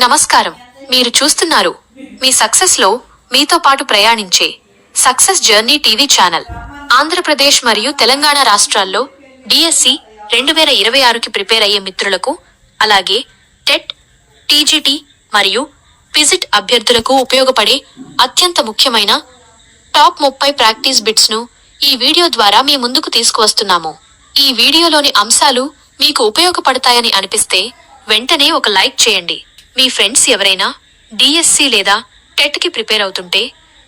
నమస్కారం. మీరు చూస్తున్నారు మీ సక్సెస్ లో మీతో పాటు ప్రయాణించే success journey TV channel. Andhra Pradesh మరియు తెలంగాణ రాష్ట్రాల్లో డిఎస్సి 2026కి ప్రిపేర్ అయ్యే మిత్రులకు, అలాగే టెట్, టీజీటీ మరియు పిజిట్ అభ్యర్థులకు ఉపయోగపడే అత్యంత ముఖ్యమైన టాప్ 30 ప్రాక్టీస్ బిట్స్ ను ఈ వీడియో ద్వారా మీ ముందుకు తీసుకువస్తున్నాము. ఈ వీడియోలోని అంశాలు మీకు ఉపయోగపడతాయని అనిపిస్తే వెంటనే ఒక లైక్ చేయండి. మీ ఫ్రెండ్స్ ఎవరైనా డిఎస్సి లేదా టెట్ కి ప్రిపేర్ అవుతుంటే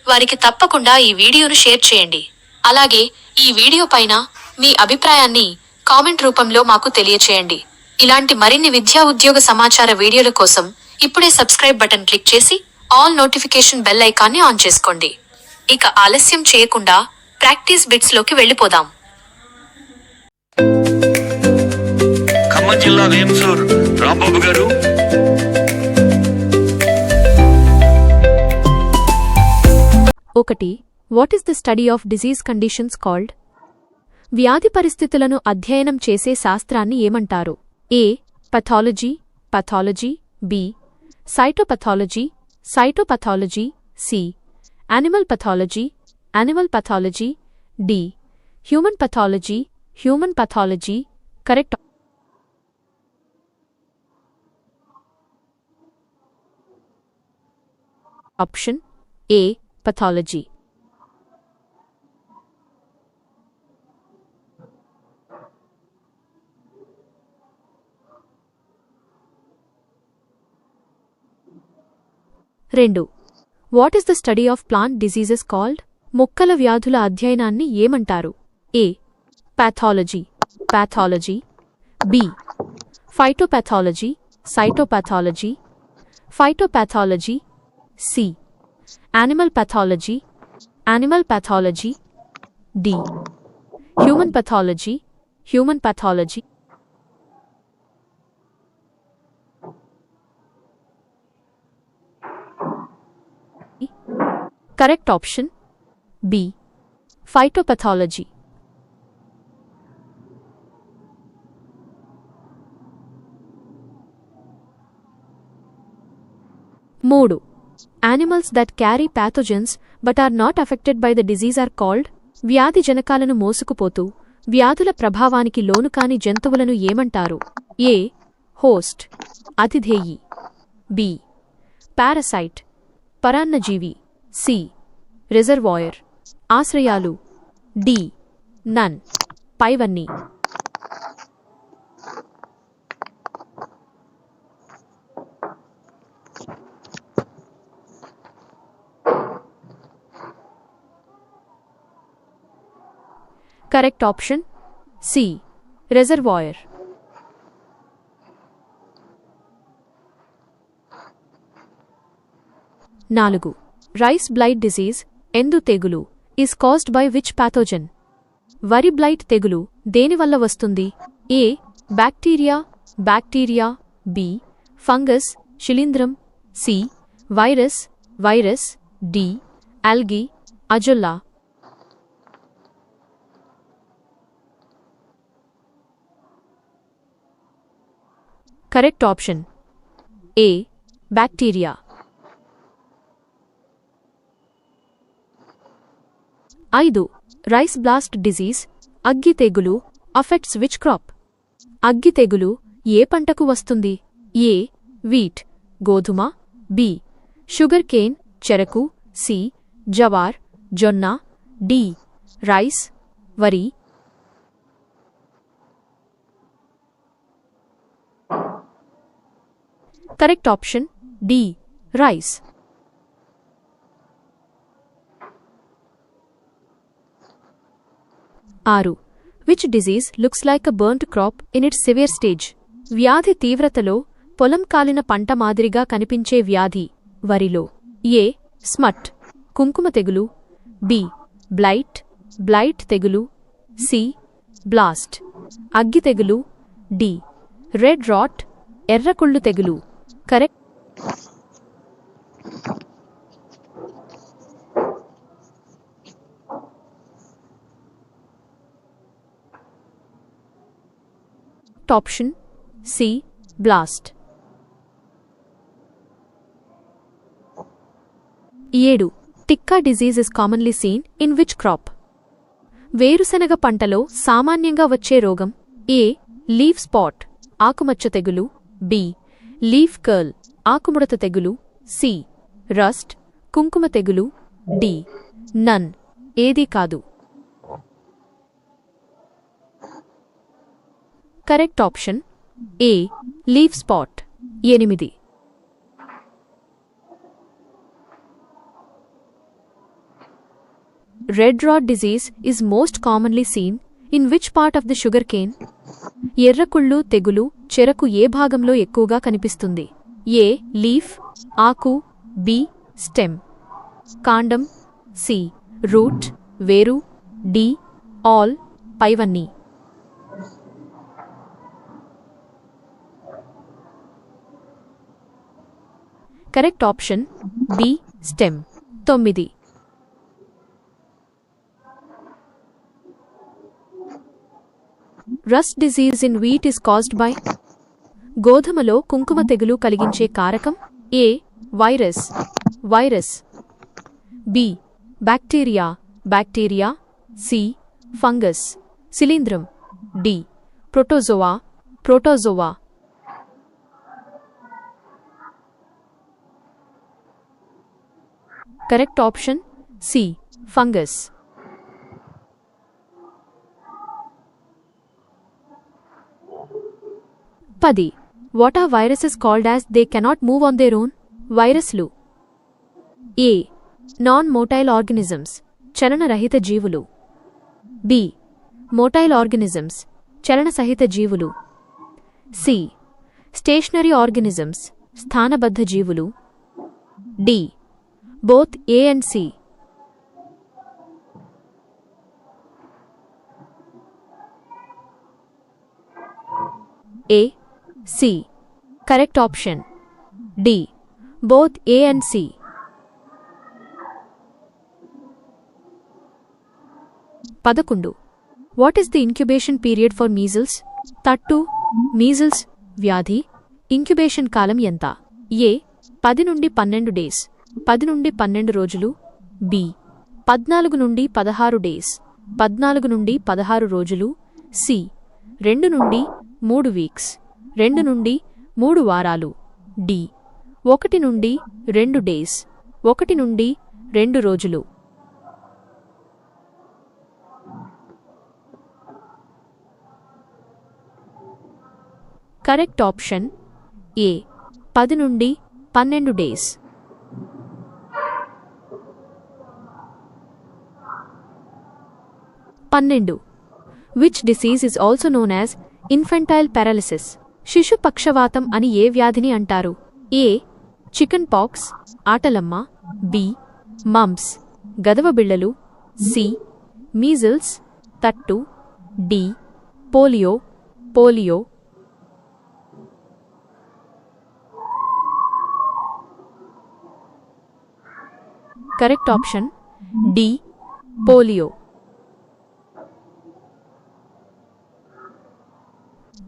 వారికి తప్పకుండా ఈ వీడియోను షేర్ చేయండి. అలాగే ఈ వీడియో పైన మీ అభిప్రాయాన్ని కామెంట్ రూపంలో మాకు తెలియచేయండి. ఇలాంటి మరిన్ని విద్యా ఉద్యోగ సమాచార వీడియోల కోసం ఇప్పుడే సబ్స్క్రైబ్ బటన్ క్లిక్ చేసి ఆల్ నోటిఫికేషన్ బెల్ ఐకాన్ని ఆన్ చేసుకోండి. ఇక ఆలస్యం చేయకుండా ప్రాక్టీస్ బిట్స్ లోకి వెళ్ళిపోదాం. ఖమ్మం జిల్లా వేంసూర్ రాంబాబు గారు. ఒకటి. What is the study of disease conditions called? వ్యాధి పరిస్థితులను అధ్యయనం చేసే శాస్త్రాన్ని ఏమంటారు? A. Pathology pathology, B. Cytopathology cytopathology, C. Animal pathology animal pathology, D. Human pathology human pathology. Correct option A. pathology. రెండు. What is the study of plant diseases called? మొక్కల వ్యాధుల అధ్యయనాన్ని ఏమంటారు? A. pathology pathology, B. phytopathology cytopathology phytopathology, C. Animal pathology animal pathology, D. Human pathology human pathology. Correct option B. Phytopathology. మూడు. Animals that carry pathogens but are not affected by the disease are called? వ్యాధి జనకాలను మోసుకుపోతూ వ్యాధుల ప్రభావానికి లోనుకాని జంతువులను ఏమంటారు? A. Host అతిథేయి, B. Parasite పరాన్నజీవి, C. Reservoir ఆశ్రయాలు, డి. నన్ పైవన్నీ. Correct option C. Reservoir. 4. Rice blight disease ఎందు తెగులు is caused by which pathogen? వరి బ్లైట్ తెగులు దేనివల్ల వస్తుంది? A. Bacteria, B. ఫంగస్ శిలీంధ్రం, C. Virus, D. Algae azolla. Correct option A. Bacteria. 5. Rice blast disease అగ్గి తెగులు affects which crop? అగ్గి తెగులు ఏ పంటకు వస్తుంది? A. wheat గోధుమ, B. sugar cane చెరకు, C. జవార్ జొన్న, D. rice వరి. Correct option D. Rice. 6. Which disease looks like a burnt crop in its severe stage? వ్యాధి తీవ్రతలో పొలం కాలిన పంట మాదిరిగా కనిపించే వ్యాధి వరిలో. A. స్మట్ కుంకుమ తెగులు, B. బ్లైట్ తెగులు, C. బ్లాస్ట్ అగ్గి తెగులు, D. రెడ్ రాట్ ఎర్రకుళ్ళు తెగులు. Correct option C. Blast. 7. Tikka disease is commonly seen in which crop? వేరుశెనగ పంటలో సామాన్యంగా వచ్చే రోగం ఏ. లీఫ్ స్పాట్ ఆకుమచ్చ తెగులు, బి. లీఫ్ కర్ల్ ఆకుముడత తెగులు, సి. రస్ట్ కుంకుమ తెగులు, డి. నన్ ఏదీ కాదు. Correct option A. Leaf spot. 8. Red rot disease is most commonly seen in which part of the sugarcane? ఎర్రకుళ్ళు తెగులు చెరకు ఏ భాగంలో ఎక్కువగా కనిపిస్తుంది? ఏ. లీఫ్ ఆకు, బి. స్టెమ్ కాండం, సి. రూట్ వేరు, డి. ఆల్ పైవన్నీ. Correct option B. Stem. 9. Rust disease in wheat is caused by? గోధుమలో కుంకుమ తెగులు కలిగించే కారకం A. Virus, B. Bacteria, C. Fungus శిలీంధ్రం, D. Protozoa. Correct option C. Fungus. 10. What are viruses called as they cannot move on their own? వైరస్లు ఏ. Non-motile organisms చలనరహిత జీవులు, B. Motile organisms చలనసహిత జీవులు, C. Stationery organisms స్థానబద్ధ జీవులు, D. Both A and C. A. C. Correct option D. Both A and C. 11. What is the incubation period for measles? తట్టు measles వ్యాధి incubation కాలం ఎంత? A. 10 నుండి 12 days 10 నుండి 12 రోజులు, బి. 14 నుండి 16 డేస్ 14 నుండి 16 రోజులు, సి. 2 నుండి 3 వీక్స్ 2 నుండి 3 వారాలు, డి. 1 నుండి 2 డేస్ 1 నుండి 2 రోజులు. కరెక్ట్ ఆప్షన్ ఏ. 10 నుండి 12 days. 12. Which disease is also known as infantile paralysis? శిశు పక్షవాతం అని ఏ వ్యాధిని అంటారు? ఏ. చికెన్ పాక్స్ ఆటలమ్మ, బి. మమ్స్ గదవబిళ్ళలు, సి. మీజిల్స్ తట్టు, D. Polio. Correct option D. Polio.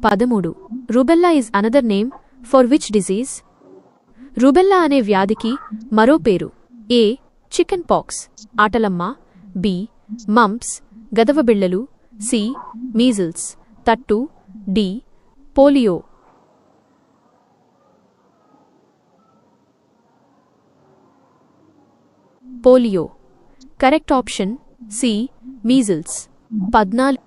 13. Rubella is another name for which disease? Rubella అనే వ్యాధికి మరో పేరు? ఏ. చికెన్ పాక్స్ ఆటలమ్మ, బి. మమ్స్ గదవబిళ్ళలు, సి. మీజిల్స్ తట్టు, D. Polio. Correct option C. Measles. 14.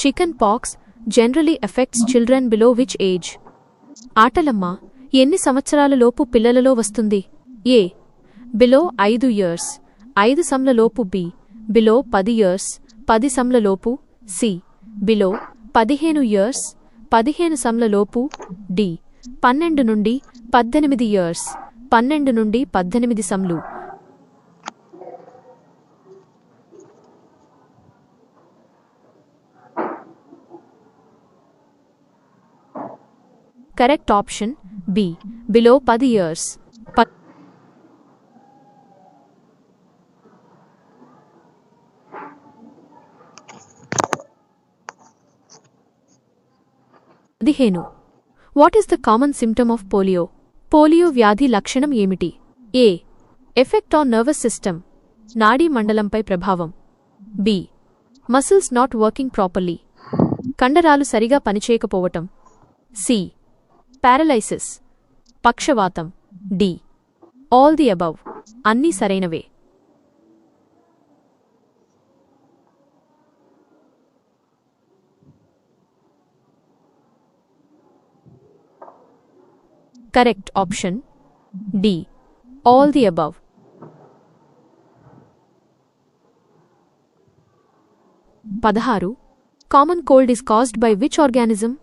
Chicken pox generally affects children below which age? ఆటలమ్మ ఎన్ని సంవత్సరాల లోపు పిల్లలలో వస్తుంది? ఏ. బిలో 5 ఇయర్స్ 5 సంల లోపు, బి. బిలో 10 ఇయర్స్ 10 సంల లోపు, సి. బిలో 15 ఇయర్స్ 15 సంల లోపు, డి. 12 నుండి 18 ఇయర్స్ 12 నుండి 18 సంలు. Correct option B. Below 10 years. 15. What is the common symptom of polio? Polio వ్యాధి లక్షణం ఏమిటి? A. Effect on nervous system, నాడీ మండలంపై ప్రభావం. B. Muscles not working properly, కండరాలు సరిగా పనిచేయకపోవటం. సి. పారలైసిస్, పక్షవాతం. డి. ఆల్ ది అబవ్, అన్నీ సరైనవే. Correct option D, all the above. 16. Common cold is caused by which organism?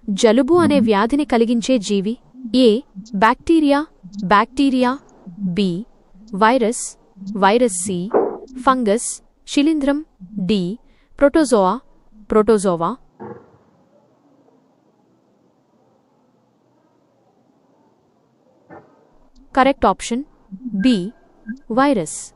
జలుబు అనే వ్యాధిని కలిగించే జీవి. A. Bacteria, bacteria. B. Virus, virus. C. Fungus, శిలీంధ్రం. D. Protozoa, protozoa. Correct option B, virus.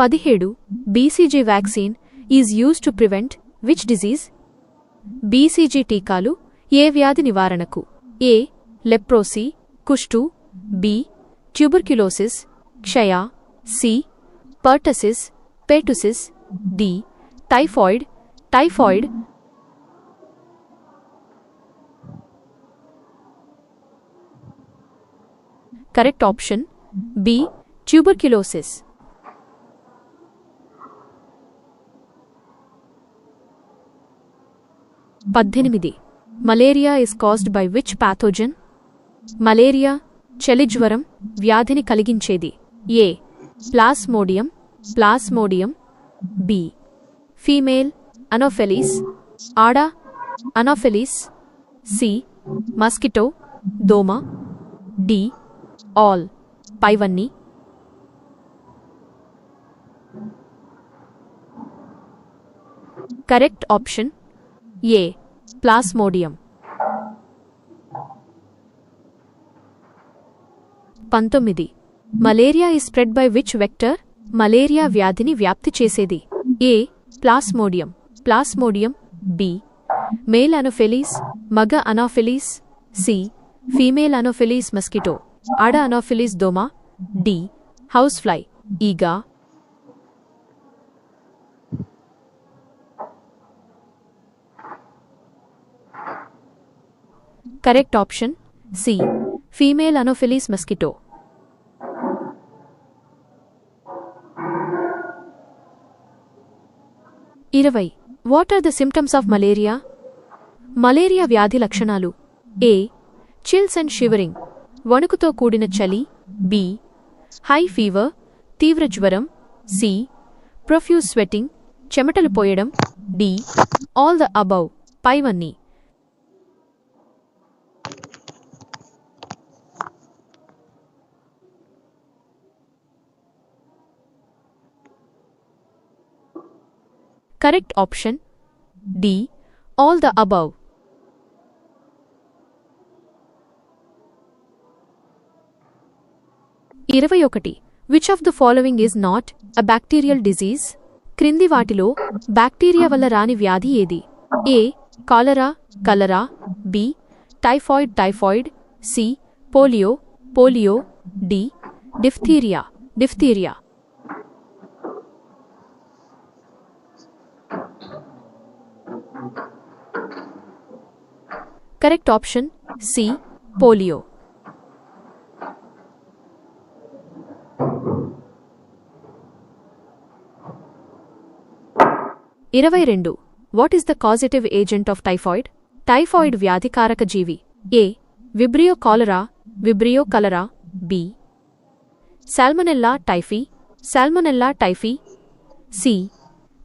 17. BCG vaccine is used to prevent which disease? BCG టీకాలు ఏ వ్యాధి నివారణకు? ఏ. లెప్రోసీ, కుష్టు. బి. ట్యూబర్క్యులోసిస్, క్షయ. C. Pertussis, pertussis. D. Typhoid, typhoid. Correct option B, tuberculosis. 18. Malaria is caused by which pathogen? Malaria చలిజ్వరం వ్యాధిని కలిగించేది. A. Plasmodium, plasmodium. B. Female Anopheles, ఆడ అనోఫెలీస్. సి. మస్కిటో, దోమ. డి. ఆల్, పైవన్నీ. Correct option A. Plasmodium. 19. Malaria is spread by which vector? Malaria వ్యాధిని వ్యాప్తి చేసేది. A. Plasmodium, plasmodium. B. Male Anopheles, మగ Anopheles. C. Female Anopheles mosquito, ఆడ Anopheles దోమ. D. House fly, ఈగా. Correct option C. Female Anopheles mosquito. 20. What are the symptoms of malaria? Malaria వ్యాధి లక్షణాలు. A. Chills and shivering, వణుకుతో కూడిన చలి. B. High fever, తీవ్ర జ్వరం. సి. ప్రొఫ్యూజ్ స్వెట్టింగ్, చెమటలు పోయడం. డి. ఆల్ ద అబౌవ్, పైవన్నీ. Correct option D, all the above. 21. Which of the following is not a bacterial disease? క్రింది వాటిలో బ్యాక్టీరియా వల్ల రాని వ్యాధి ఏది? A. Cholera, cholera. B. Typhoid, typhoid. C. Polio, polio. D. Diphtheria, diphtheria. Correct option C. Polio. 22. What is the causative agent of typhoid? Typhoid వ్యాధికారక జీవి. A. Vibrio cholera, vibrio cholera. B. Salmonella typhi, salmonella typhi. C.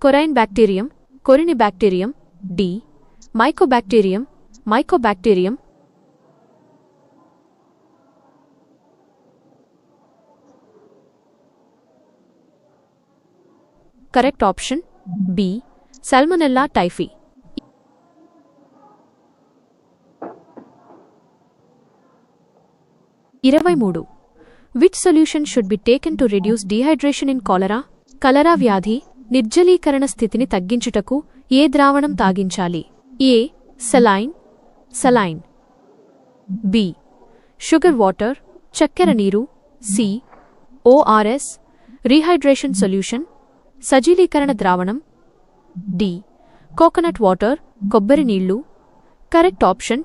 కొరైన్ bacterium, corynebacterium. D. Mycobacterium, mycobacterium. Correct option B. Salmonella typhi. 23. Which solution should be taken to reduce dehydration in cholera? Cholera వ్యాధి నిర్జలీకరణ స్థితిని తగ్గించుటకు ఏ ద్రావణం తాగించాలి? A saline saline, B sugar water చక్కెర నీరు, C ORS rehydration solution సజీలీకరణ ద్రావణం, డి కోకోనట్ వాటర్ కొబ్బరి నీళ్లు. Correct option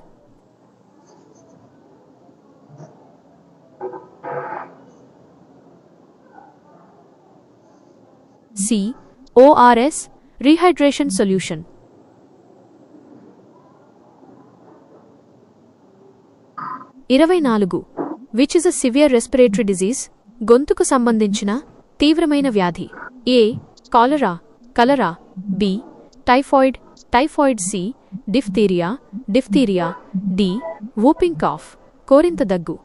C ORS rehydration solution. 24. Which is a severe respiratory disease? గొంతుకు సంబంధించిన తీవ్రమైన వ్యాధి. A cholera cholera, B typhoid typhoid, C diphtheria diphtheria, D whooping cough కోరింత దగ్గు.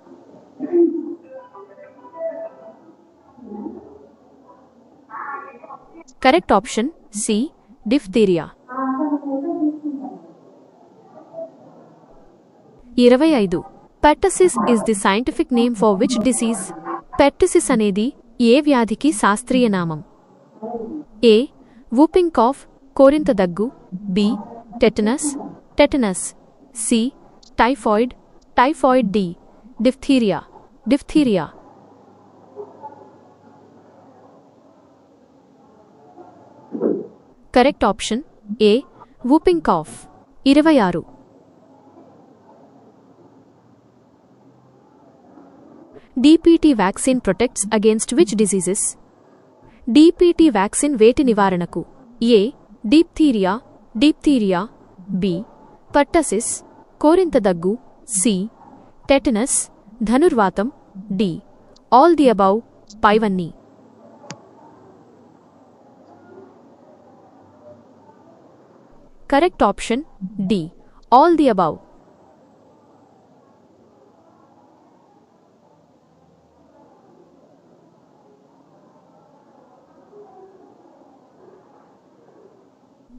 Correct option C diphtheria. 25. Pertussis is the scientific name for which disease? Pertussis అనేది ఏ వ్యాధికి శాస్త్రీయ నామం? ఏ వూపింగ్ కాఫ్ కోరింత దగ్గు, B tetanus tetanus, C typhoid typhoid, D diphtheria diphtheria. Correct option A whooping cough. 26. DPT vaccine protects against which diseases? DPT vaccine వేటి నివారణకు? A diphtheria diphtheria, B pertussis కోరింత దగ్గు, సి టెటనస్ ధనుర్వాతం, D all the above పైవన్నీ. Correct option D all the above.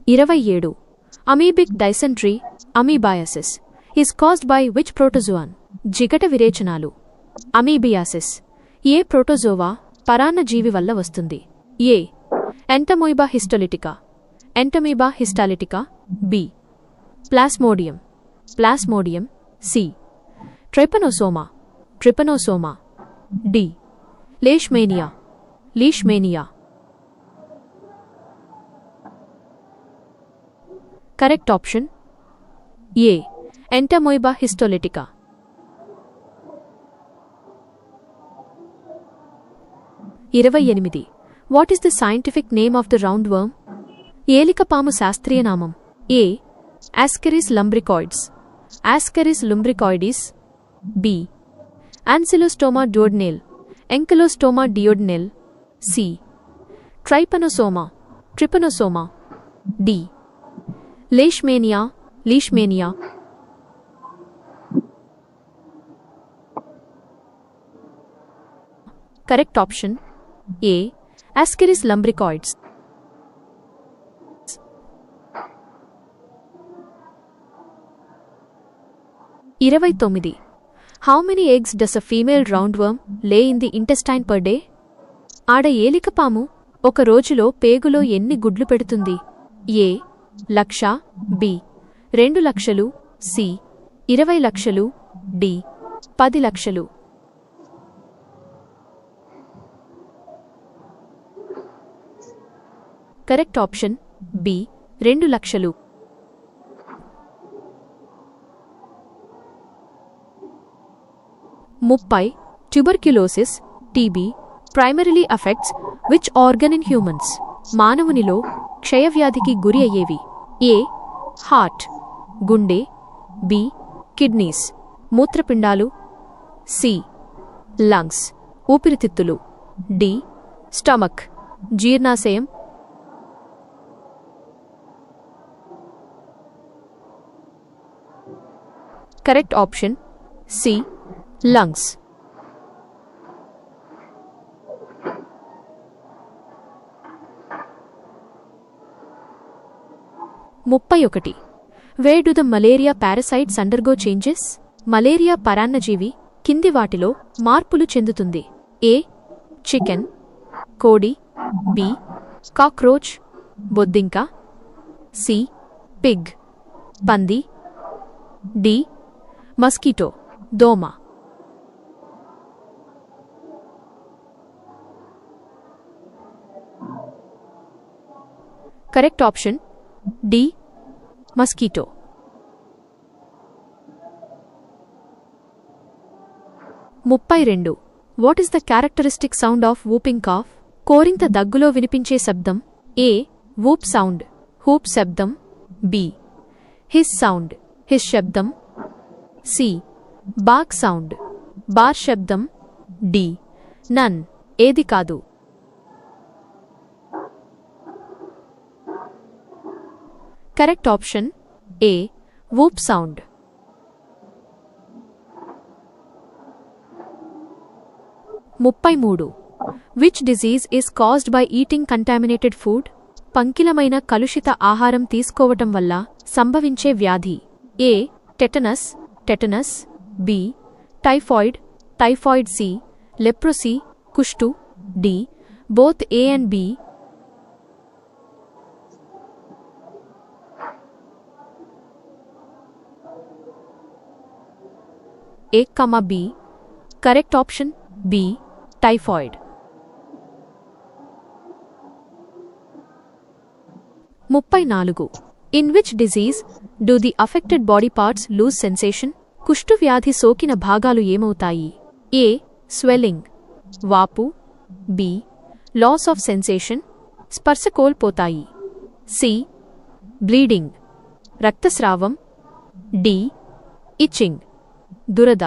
27. Amoebic dysentery, amoebiasis, is caused by which protozoan? జిగట విరేచనాలు, amoebiasis ఏ protozoa పరాన్నజీవి వల్ల వస్తుంది? A entamoeba histolytica entamoeba histolytica, B plasmodium plasmodium, C trypanosoma trypanosoma, D leishmania leishmania. Correct option A entamoeba histolytica. 28. What is the scientific name of the round worm? ఏలికపాము శాస్త్రీయ నామం. A ascaris lumbricoides ascaris lumbricoides, B ancylostoma duodenale ancylostoma duodenale, C trypanosoma trypanosoma, D leishmania leishmania. Correct option A ascaris lumbricoides. 29. How many eggs does a female round worm lay in the intestine per day? ఆడ ఏలికపాము ఒక రోజులో పేగులో ఎన్ని గుడ్లు పెడుతుంది? A 1,00,000, B 2,00,000, C 20,00,000, D 10,00,000. Correct option B 2,00,000. 30. Tuberculosis TB primarily affects which organ in humans? మానవునిలో క్షయవ్యాధికి గురి అయ్యేవి? ఏ హార్ట్ గుండె, బి కిడ్నీస్ మూత్రపిండాలు, సి లంగ్స్ ఊపిరితిత్తులు, డి స్టమక్ జీర్ణాశయం. Correct option C lungs. 31. Where do the malaria parasites undergo changes? Malaria పరాన్నజీవి కింది వాటిలో మార్పులు చెందుతుంది? ఏ చికెన్ కోడి, బి కాక్రోచ్ బొద్దింక, సి పిగ్ పంది, డి మస్కిటో దోమ. Correct option D mosquito. 32. What is the characteristic sound of whooping cough? కోరింత దగ్గులో వినిపించే శబ్దం. ఏ వూప్ సౌండ్ హూప్ శబ్దం, బి హిస్ సౌండ్ హిస్ శబ్దం, సి బాక్ సౌండ్ బార్ శబ్దం, డి నన్ ఏది కాదు. Correct option A whoop sound. 33. Which disease is caused by eating contaminated food? పంకిలమైన కలుషిత ఆహారం తీసుకోవటం వల్ల సంభవించే వ్యాధి. A tetanus tetanus, B typhoid typhoid, C leprosy కుష్టు, D both A and B. A comma B. Correct option B typhoid. 34. In which disease do the affected body parts lose sensation? కుష్టు వ్యాధి సోకిన భాగాలు ఏమవుతాయి? ఏ స్వెల్లింగ్ వాపు, B loss of sensation స్పర్శ కోల్పోతాయి, C bleeding రక్తస్రావం, డి ఇచ్చింగ్ దురద.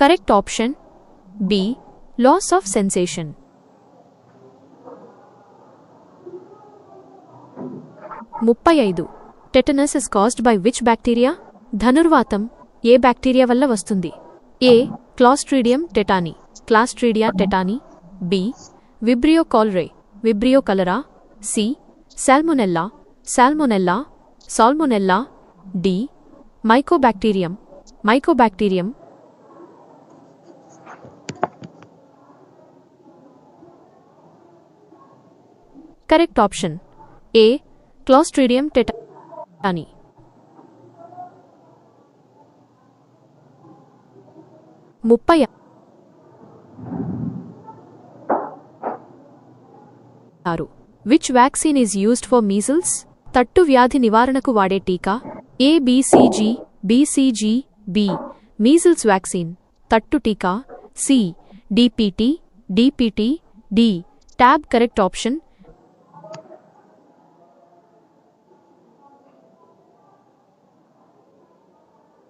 Correct option B loss of sensation. 35. Tetanus is caused by which bacteria? ధనుర్వాతం ఏ బ్యాక్టీరియా వల్ల వస్తుంది? A clostridium tetani clostridium tetani, B vibrio cholerae vibrio cholera, C salmonella salmonella salmonella, D mycobacterium mycobacterium. Correct option A clostridium tetani. 36. Which vaccine is used for measles? తట్టు వ్యాధి నివారణకు వాడే టీకా. A BCG BCG, B measles vaccine తట్టు టీకా, C DPT DPT, D TAB. Correct option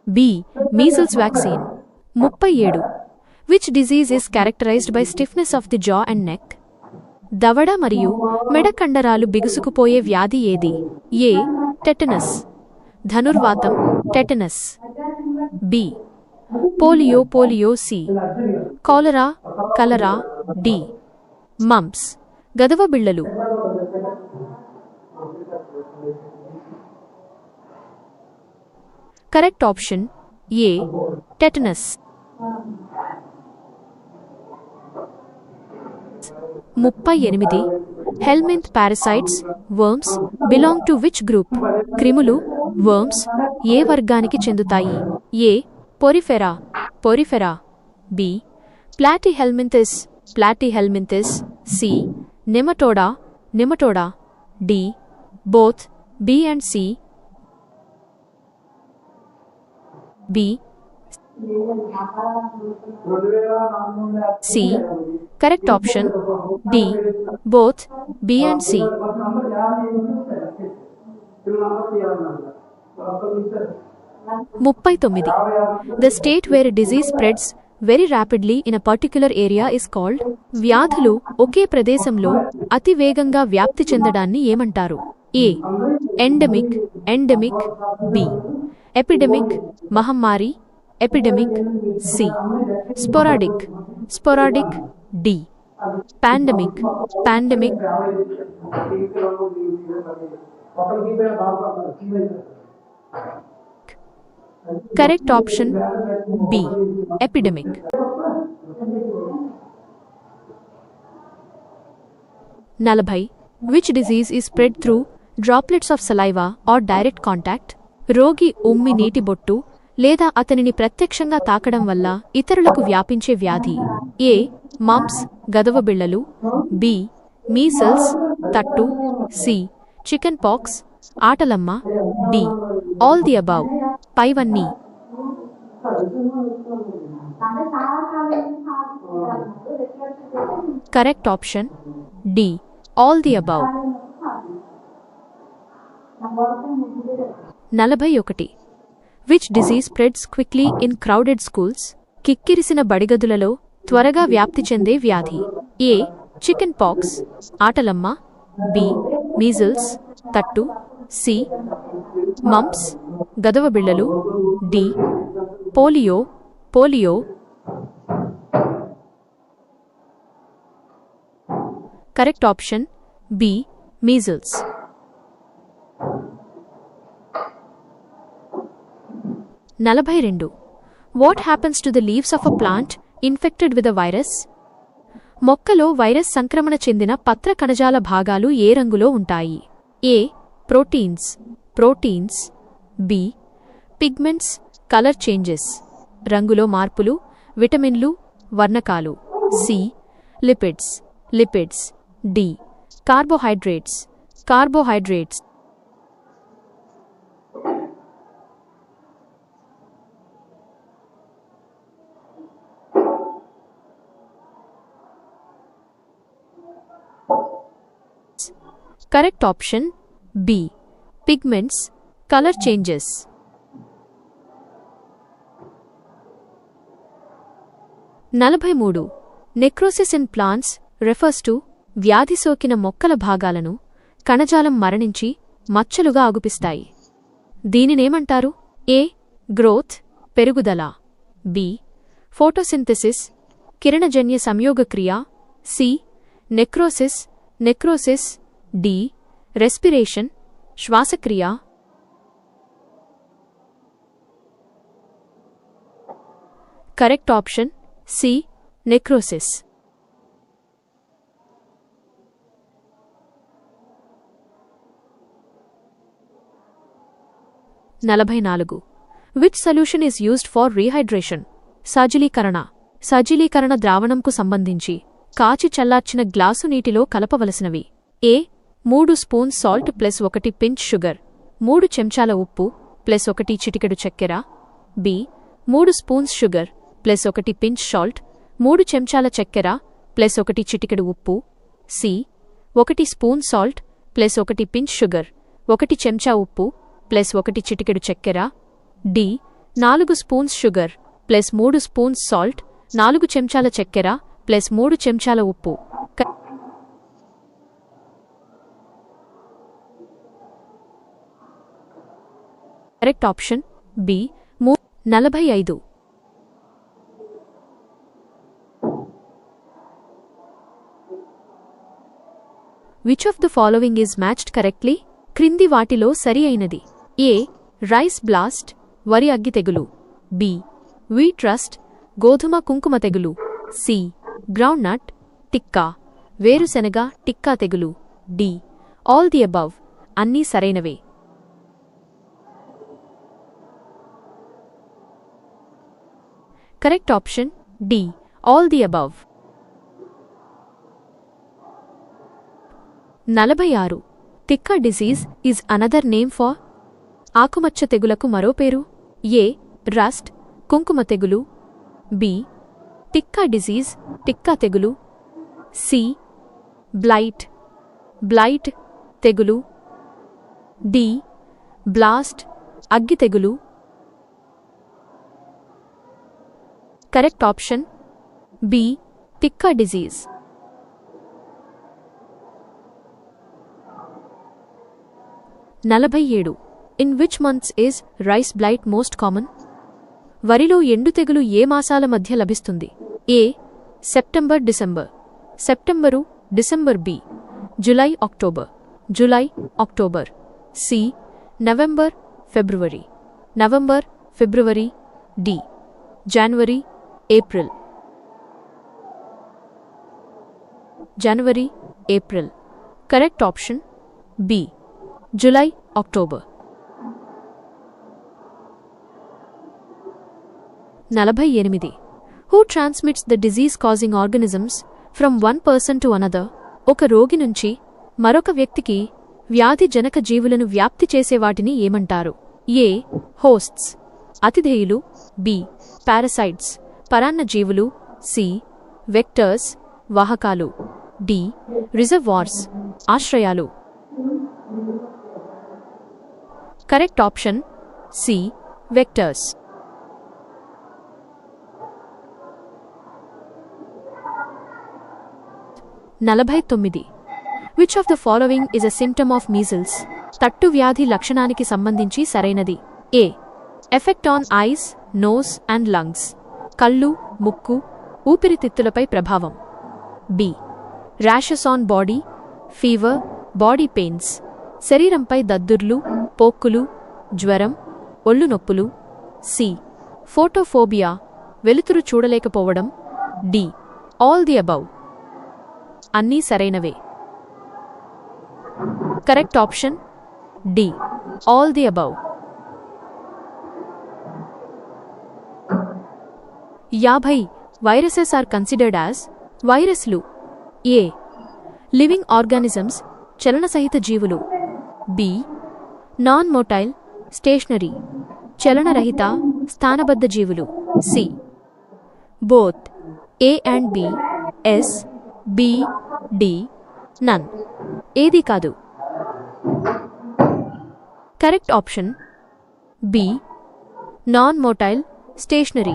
B measles vaccine. 37. Which disease is characterized by stiffness of the jaw and neck? దవడ మరియు మెడ కండరాలు బిగుసుకుపోయే వ్యాధి ఏది? ఏ టెటనస్ ధనుర్వాతం tetanus, B polio polio, C cholera cholera, D mumps గదవ బిళ్ళలు. Correct option A tetanus. 38. Helminth parasites worms belong to which group? క్రిములు వర్మ్స్ ఏ వర్గానికి చెందుతాయి? A porifera porifera, B platyhelminthes ప్లాటిహెల్మింథిస్, C nematoda nematoda, D both B and C. B C correct option D both B and C. 39. The state where a disease spreads very rapidly in a particular area is called? వ్యాధులు ఒకే ప్రదేశంలో అతి వేగంగా వ్యాప్తి చెందడాన్ని ఏమంటారు? A endemic endemic, B epidemic మహమ్మారి epidemic, C sporadic sporadic, D pandemic pandemic. Correct option B epidemic. 40. Which disease is spread through droplets of saliva or direct contact? రోగి ఉమ్మి నీటి బొట్టు లేదా అతనిని ప్రత్యక్షంగా తాకడం వల్ల ఇతరులకు వ్యాపించే వ్యాధి. ఏ మమ్స్ గదవ బిళ్ళలు, బి మీసల్స్ తట్టు, సి చికెన్ పాక్స్ ఆటలమ్మ, డి ఆల్ ది అబౌవ్ పైవన్నీ. Correct option D all the above. 41. Which disease spreads quickly in crowded schools? కిక్కిరిసిన బడిగదులలో త్వరగా వ్యాప్తి చెందే వ్యాధి. ఏ చికెన్ పాక్స్ ఆటలమ్మ, బి మీజల్స్ తట్టు, సి మంప్స్ గదవ బిళ్ళలు, D polio. Correct option B measles. 42. What happens to the leaves of a plant infected with a virus? మొక్కలో వైరస్ సంక్రమణ చెందిన పత్ర కణజాల భాగాలు ఏ రంగులో ఉంటాయి? A proteins, B pigments colour changes రంగులో మార్పులు, విటమిన్లు వర్ణకాలు, C lipids, D carbohydrates. Correct option B pigments colour changes. 43. Necrosis in plants refers to వ్యాధి సోకిన మొక్కల భాగాలను కణజాలం మరణించి మచ్చలుగా అగుపిస్తాయి. దీనినేమంటారు? ఏ గ్రోత్ పెరుగుదల, బి ఫోటోసింథసిస్ కిరణజన్య సంయోగక్రియ, సి నెక్రోసిస్, డి రెస్పిరేషన్ శ్వాసక్రియ. Correct option C necrosis. 44. Which solution is used for rehydration? సజీలీకరణ ద్రావణంకు సంబంధించి కాచి చల్లార్చిన గ్లాసు నీటిలో కలపవలసినవి. ఏ 3 spoon salt plus 1 pinch sugar, 3 చెంచాల ఉప్పు ప్లస్ 1 చిటికెడు చక్కెర, B 3 spoons sugar plus 1 pinch salt, 3 చెంచాల చక్కెర ప్లస్ 1 చిటికెడు ఉప్పు, C 1 spoon salt plus 1 pinch sugar, 1 చెంచా ఉప్పు ప్లస్ 1 చిటికెడు చక్కెర, D 4 spoons sugar plus 3 spoons salt, 4 చెంచాల చక్కెర ప్లస్ 3 చెంచాల ఉప్పు. Correct option B 45. Which of the following is matched correctly? క్రింది వాటిలో సరి అయినది. ఏ రైస్ బ్లాస్ట్ వరి అగ్గి తెగులు, బి వీట్ రస్ట్ గోధుమ కుంకుమ తెగులు, సి గ్రౌండ్ నట్ టిక్కా వేరుశెనగ టిక్కా తెగులు, డి ఆల్ ది అబవ్ అన్నీ సరైనవే. Correct option D all the above. 46. Tikka disease is another name for? ఆకుమచ్చ తెగులకు మరో పేరు. ఏ రస్ట్ కుంకుమ తెగులు, బి టిక్కా డిసీజ్ టిక్కా తెగులు, సి బ్లైట్ తెగులు, డి బ్లాస్ట్ అగ్గి తెగులు. Correct option B tikka disease. 47. In which months is rice blight most common? వరిలో ఎండు తెగులు ఏ మాసాల మధ్య లభిస్తుంది? A September December, B July October, C November February, D. January, April. January, April. Correct option B. July, October. 48. Who transmits the disease-causing organisms from one person to another? ఒక రోగి నుంచి మరొక వ్యక్తికి వ్యాధి జనక జీవులను వ్యాప్తి చేసే వాటిని ఏమంటారు? ఏ. హోస్ట్స్ అతిధేయులు, బి. పారసైట్స్ పరాన్న జీవులు, సి. వెక్టర్స్ వాహకాలు, డి. రిజర్వార్స్ ఆశ్రయాలు. Correct option C. Vectors. 49. Which of the following is a symptom of measles? తట్టు వ్యాధి లక్షణానికి సంబంధించి సరైనది. A. Effect on eyes, nose and lungs కళ్ళు, ముక్కు, ఊపిరితిత్తులపై ప్రభావం. B. Rashes on body, fever, body pains శరీరంపై దద్దుర్లు, పోక్కులు, జ్వరం, ఒళ్ళు నొప్పులు. సి. ఫోటోఫోబియా వెలుతురు చూడలేకపోవడం. డి. All the above. అన్నీ సరైనవే. Correct option D. All the above. 50. Viruses are considered as వైరస్లు. ఏ. లివింగ్ ఆర్గానిజమ్స్ చలనసహిత జీవులు. బి. నాన్ మోటైల్ స్టేషనరీ చలనరహిత స్థానబద్ధ జీవులు. C. Both A and B. S, B, D, none. ఏది కాదు. Correct option B. Non motile stationery.